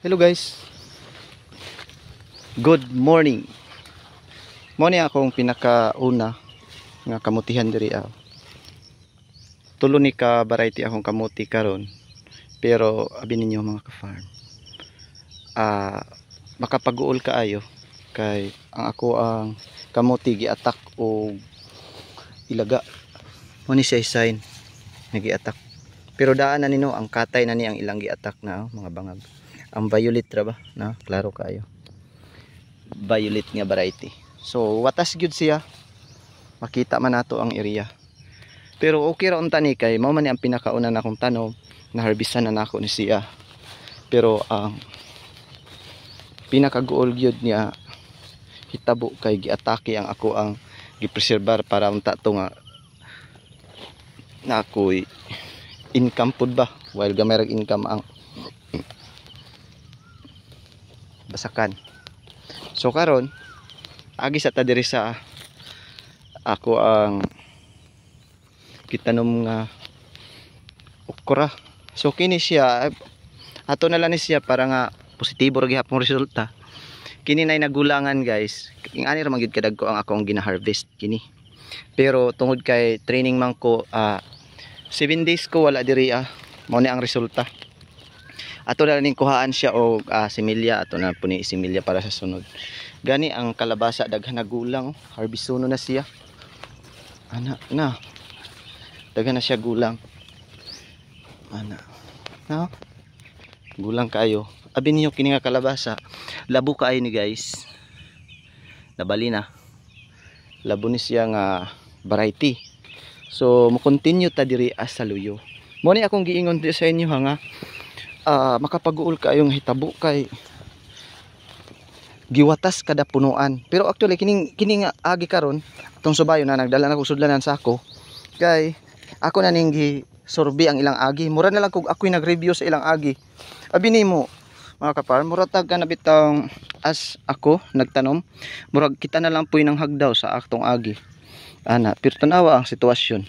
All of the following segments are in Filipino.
Hello guys, good morning. Mo ni akong pinakauna nga kamutihan diri tulo ni ka variety akong kamuti karon. Pero abi ninyo mga ka-farm, makapag-uol kaayo kay ang ako ang kamuti gi-attack og ilaga. Mo ni siya sign nagi-attack. Pero daan na nino ang katay na ni ang ilang gi-attack na mga bangag. Ang violet ra ba na klaro kayo, violet nga variety. So watas gyud siya, makita man nato ang area. Pero okay ra unta ni kay mao man ni ang pinakauna na akong tanom na harvestan na nako ni siya. Pero ang pinakaguol gyud niya hitabo kay giatake ang ako ang gipreserbar para unta to nga na ako'y income pud ba, while gamay rag income ang basakan. So karon agi sa ta diri sa ako ang gitanom nga okra. So kini siya ato na lang ni siya para nga positibo ra gihapon resulta. Kini nay nagulangan guys, ing ani ra man gyud kadagko ang akong gina-harvest kini. Pero tungod kay training man ko 7 days ko wala diri mao ni ang resulta. Ato na ning kuhaan siya og similya, ato na puni similya para sa sunod. Gani ang kalabasa daghan nagulang, harbisono na siya. Ana na. Daghan na siya gulang. Ana. Na. Gulang kayo. Abi niyo kini nga kalabasa. Labo kaayo ni guys. Nabali na. Labo ni siya nga variety. So mo continue ta diri sa luyo. Mo ni akong giingon sa inyo nga makapag-uol kayong hitabo kay giwatas kada punuan. Pero actually kini nga agi karon atong subayo na nagdala na ko sudlanan sa ako kay ako na ning gisorbi ang ilang agi. Mura na lang kog ako'y nag-review sa ilang agi. Abi nimo mga kapar, mura tag ka na bitang as ako nagtanom, murag kita na lang puy ng hagdaw sa aktong agi. Ana, pero tanawa ang sitwasyon.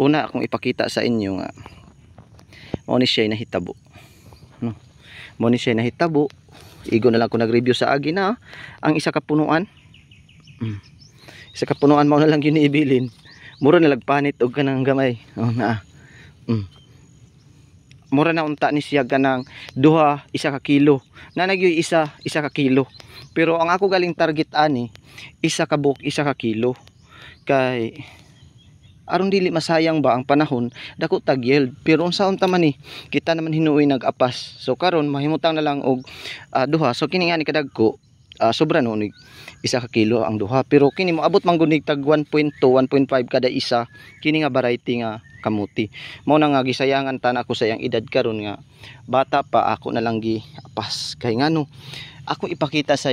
Una akong ipakita sa inyo nga mao ni siya nahitabo. No. Mao ni siya nahitabo. Igo na lang ko nag-review sa agi na ang isa ka punuan. Isa ka punuan mao na lang gyud ibilin. Mura na lagpanit og kanang gamay. Oh na. Mura na unta ni siya ganang duha isa ka kilo. Na nagyoy isa ka kilo. Pero ang ako galing target ani isa ka buok isa ka kilo. Kay aron dili masayang ba ang panahon dako tag yield. Pero unsa unta man ni kita naman hinuoy nag-apas. So karon mahimutang na lang og duha. So kini nga ni kadagko sobra no ni isa ka kilo ang duha. Pero kini mo abot man gud tag 1.2 1.5 kada isa. Kini nga variety nga kamuti. Mao na nga gisayangan ta na ako sa iyang edad karon nga bata pa ako na lang gi-apas. Kay ngano ako ipakita sa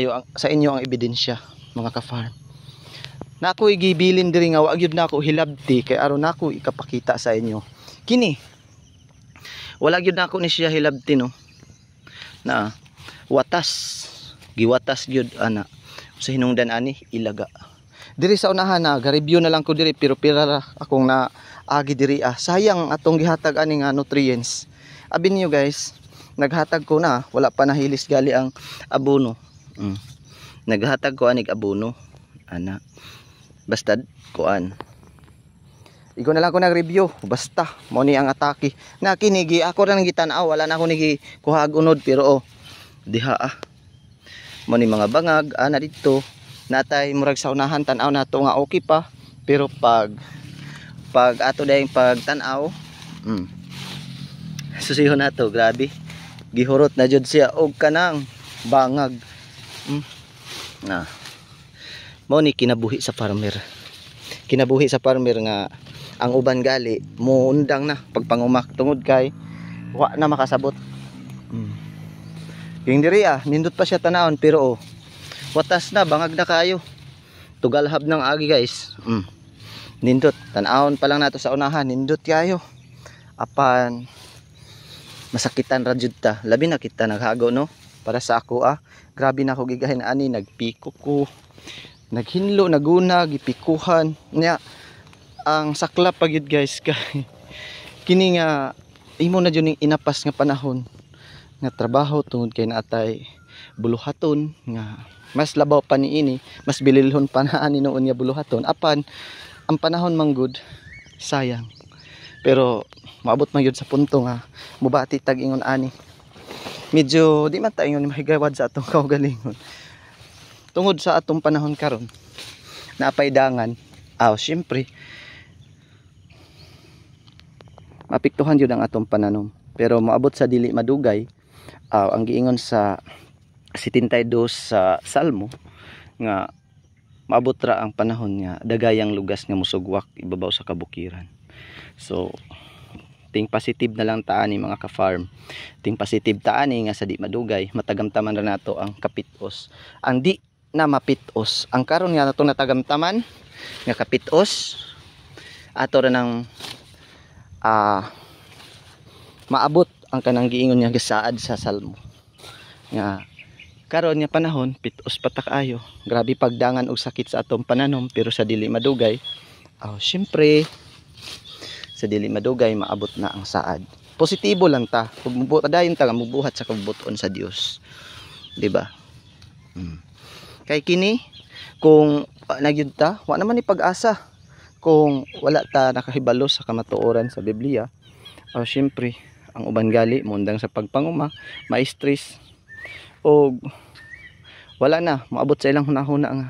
inyo ang ebidensya mga ka-farm. Na ako gibilin diri nga wa gyud na ako hilabti kay aron nako ikapakita sa inyo. Kini wala gyud na ako ni siya hilabti no. Na watas, giwatas gyud ana. Sa hinungdan ani ilaga. Diri sa unahan na ga-review na lang ko diri pero pira akong na agi diri sayang atong gihatag ani nga nutrients. Abi niyo guys, naghatag ko na wala pa nahilis gali ang abono. Naghatag ko anig abono ana. Basta kuan. Igo na lang ko nag-review. Basta mo ni ang atake. Na kinigi ako ra nang gitan-aw, wala na ako nigi kuhag unod pero diha mo ni mga bangag ana dito. Natay murag sa unahan tan-aw nato nga okay pa. Pero pag ato dayong pagtan-aw, susihon nato, grabe. Gihurot na jud siya og kanang bangag. Na mao ni kinabuhi sa farmer. Kinabuhi sa farmer nga ang uban gali mo undang na pagpangumak tungod kay wa na makasabot. Yung diri nindot pa siya tanawon pero watas na bangag na kayo. Tugalhab ng agi guys. Nindot tanawon pa lang nato sa unahan nindot kayo. Apan masakitan ra jud ta. Labi na kita naghagaw no para sa ako grabe na ako gigahin ani nagpiko ko. Naghinlo, naguna, gipikuhan niya ang sakla pagyud guys kay kini nga imo na jud ning inapas nga panahon nga trabaho tungod kay naatay buluhaton nga mas labaw pa niini, mas bililhon pa na ani noon nga buluhaton. Apan ang panahon manggod sayang. Pero maabot man yun sa punto nga mubati tag ingon ani. Medyo di man ta ingon mahigawad sa atong kaugalingon. Tungod sa atong panahon karon napaydangan. Syempre mapiktuhan yun ang atong pananom. Pero maabot sa dili madugay, ang giingon sa 72 sa Salmo nga maabot ra ang panahon nga dagayang lugas nga musugwak ibabaw sa kabukiran. So ting positive na lang taani mga ka-farm. Ting positive taani nga sa di madugay matagamtaman ra nato ang kapitos. Ang di na mapitos, ang karon nga nato natagamtaman nga kapitos ato ra nang maabot ang kanang giingon niya gisaad sa Salmo nga karon nga panahon pitos patak ayo. Grabe pagdangan og sakit sa atong pananom pero sa dili madugay syempre sa dili madugay maabot na ang saad. Positibo lang ta kung dayon ta nga mubuhat sa kabubuton sa Dios, di ba? Kay kini kung nagyud ta wa naman ni pag-asa kung wala ta nakahibalo sa kamatuoran sa Biblia. Syempre ang uban gali mundang sa pagpanguma, ma-stress o wala na maabot sa ilang hunahuna nga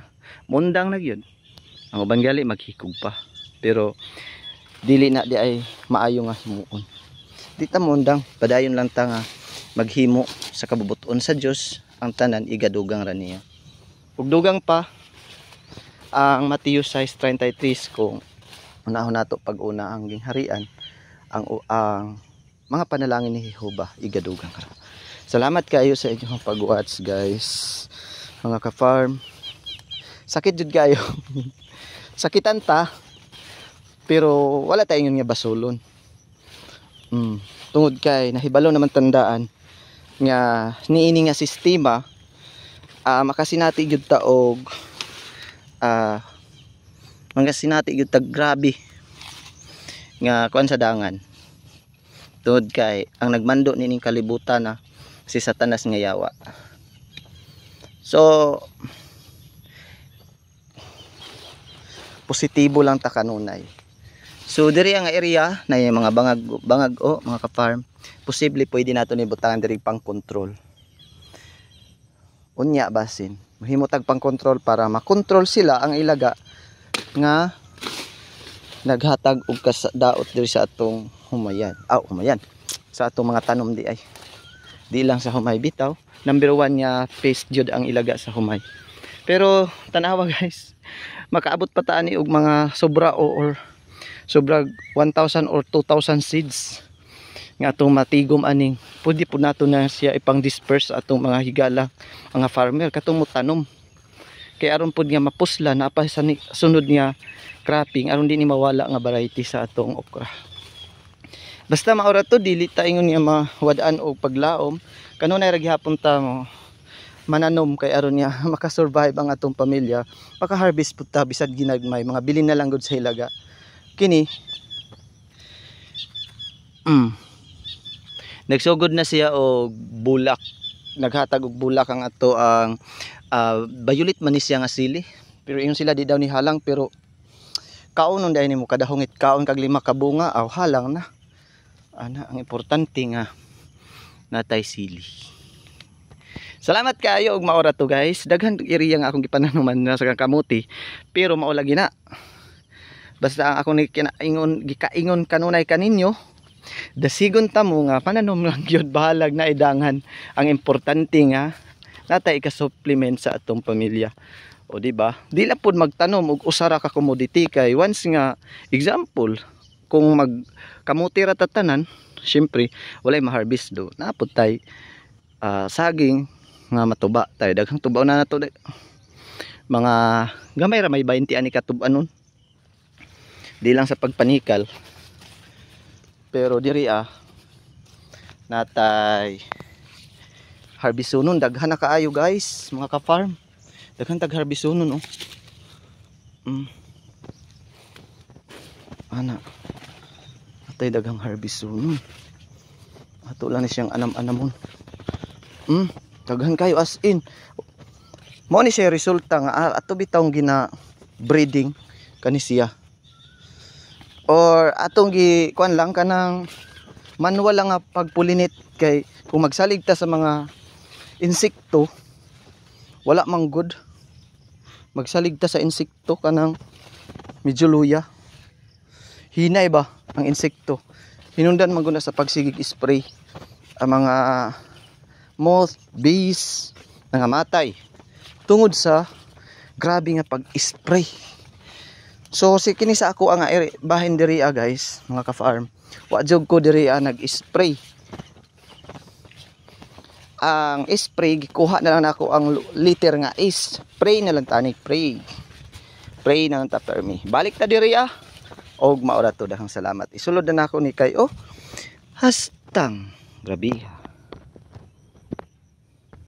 mundang na gyud. Ang uban gali maghikog pa pero dili na di ay maayo nga himuon. Di ta mundang padayon lang ta nga maghimo sa kabubuton sa Dios, ang tanan igadugang ra niya. Ug dugang pa ang Mateo 6:33 kung unahon nato pag-una ang gingharian ang mga panalangin ni Jehova igadugang ra. Salamat kayo sa inyong pag-watch guys. Mga ka-farm. Sakit jud kayo. Sakitan ta pero wala tayong nga basulon. Tungod kay nahibalo naman tandaan nga niini nga sistema makasinati gyud ta og makasinati gyud ta grabe nga kuan sa dangan. Tungod kay ang nagmando nining kalibutan na si Satanas nga yawa. So positibo lang ta kanunay. So diri ang area na yung mga bangag mga ka-farm, posible pwede nato ni butangan diri pang control. Unya basin, mahimo tag pang control para makontrol sila ang ilaga nga naghatag og daot diri sa atong humayan. Humayan. Sa atong mga tanom di ay. Di lang sa humay bitaw. Number 1 nya pest jud ang ilaga sa humay. Pero tanawa guys, makaabot pa ta ani og mga sobra or sobra 1,000 or 2,000 seeds nga atong matigom aning pwede po nato na siya ipang disperse atong mga higala mga farmer katong mo tanom kay aron pud nga mapusla na pa sa sunod nga cropping aron di ni mawala nga variety sa atong okra. Basta maura to dili ta ingon nga mawadaan og paglaom kanunay ra gihapon ta mo mananom kay aron nga makasurvive ang atong pamilya. Paka-harvest pud ta bisad ginagmay mga bilin na lang gud sa ilaga. Kini nagsugod na siya og bulak, naghatag og bulak ang ato ang violet man ni siya nga sili pero ingon sila di daw ni halang pero kaunon dai nimo kada hungit kaon kag 5 ka bunga halang na ana ang importante nga natay sili. Salamat kayo og maora to guys. Daghan area nga akong gipananuman na sa kamuti pero mao lagi na. Basta ang akong gikaingon kanunay kaninyo dasigon ta mo nga pananom lang gyud bahalag na idangan. Ang importante nga natay ka-supplement sa atong pamilya. O di ba? Di lang pud magtanom og usara ka commodity kay once nga example kung magkamuti ra tatanan, syempre walay ma-harvest do. Napud tay saging nga matuba tay daghang tubaw na nato mga gamay ra may 20 ani katubanon. Di lang sa pagpanikal. Pero diri natay harbisonon daghan na kaayo guys mga ka-farm. Daghan tag harbisonon ana atay daghang harbisonon. Ato lang ni siyang anam-anamon. Daghan kayo as in. Mo ni siya resulta nga ato bitawng gina breeding kani siya. Or atong gi kuan lang kanang manual lang nga pagpulinit kay kung magsalig ta sa mga insekto wala mang good. Magsalig ta sa insekto kanang medyo luya. Hinay ba ang insekto? Hinungdan man guna sa pagsigig spray ang mga moth, bees, nangamatay tungod sa grabe nga pag-spray. So si kini sa ako ang bahin diri guys, mga ka-farm. Wa jud ko diri nag-spray. Ang spray gikuha na lang nako ang liter nga spray na lang tani, pray. Pray na lang ta permi. Balik ta diri og maura to, dahang salamat. Isulod na nako ni kay hastang grabe.